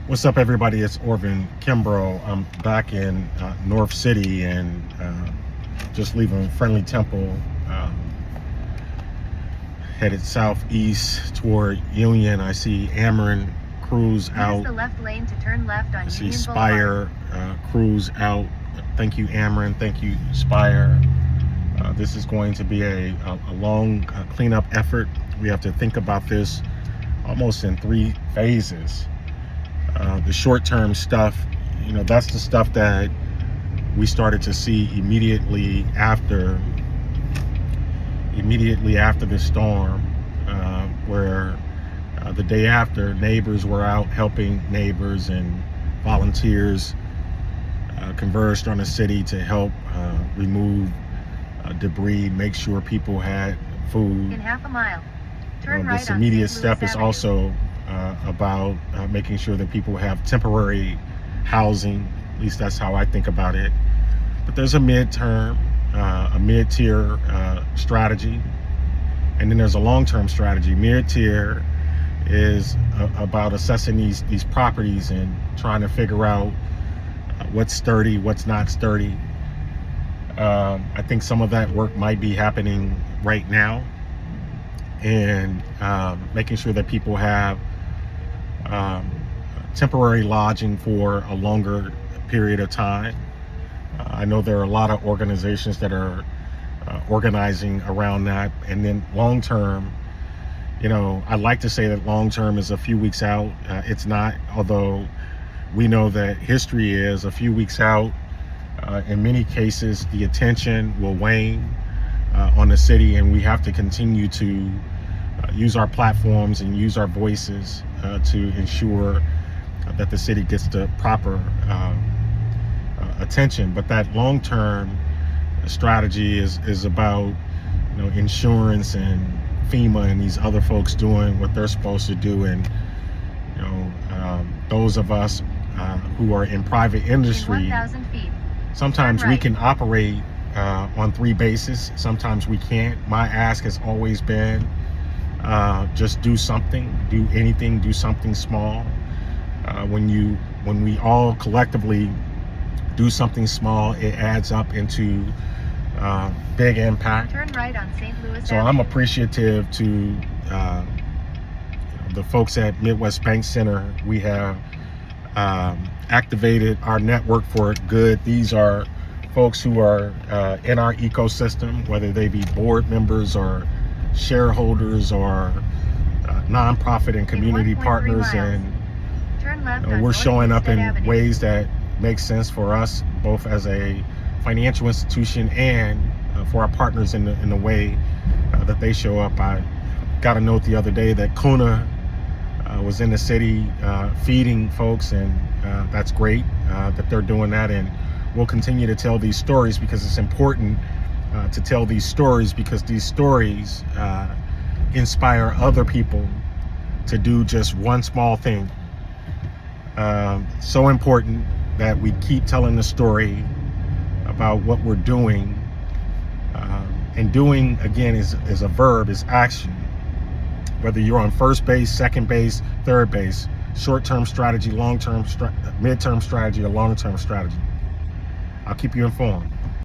What's up, everybody? It's Orvin Kimbrough. I'm back in North City and just leaving Friendly Temple, headed southeast toward Union. I see Amarin Cruz out. Use the left lane to turn left on I see Union Spire Cruz out. Thank you, Amarin. Thank you, Spire. This is going to be a long cleanup effort. We have to think about this almost in 3 phases. The short-term stuff, that's the stuff that we started to see immediately after the storm, where the day after, neighbors were out helping neighbors, and volunteers converged on the city to help remove debris, make sure people had food. In half a mile, turn right this on immediate St. step Louis is Avenue. also about making sure that people have temporary housing. At least that's how I think about it. But there's a mid-tier strategy, and then there's a long-term strategy. Mid-tier is about assessing these properties and trying to figure out what's sturdy, what's not sturdy. I think some of that work might be happening right now, and making sure that people have temporary lodging for a longer period of time. I know there are a lot of organizations that are organizing around that. And then long term, I'd like to say that long term is a few weeks out. It's not, although we know that history is a few weeks out. In many cases, the attention will wane on the city, and we have to continue to use our platforms and use our voices to ensure that the city gets the proper attention. But that long-term strategy is about insurance and FEMA and these other folks doing what they're supposed to do, and those of us who are in private industry, In 1,000 feet. sometimes Turn we right. can operate on 3 bases. Sometimes we can't. My ask has always been just do something, do anything, do something small. When we all collectively do something small, it adds up into big impact. Turn right on St. Louis So Avenue. I'm appreciative to the folks at Midwest Bank Center. We have activated our network for good. These are folks who are in our ecosystem, whether they be board members or shareholders or nonprofit and community 1.3 partners, miles. and Turn left on we're North showing up Hempstead in Avenue. ways that make sense for us, both as a financial institution and for our partners in the way that they show up. I got a note the other day that Kuna was in the city feeding folks, and that's great that they're doing that. And we'll continue to tell these stories, because it's important to tell these stories, because these stories inspire other people to do just one small thing. So important that we keep telling the story about what we're doing. And doing, again, is a verb, is action. Whether you're on first base, second base, third base, short-term strategy, long-term, mid-term strategy, or long-term strategy. I'll keep you informed.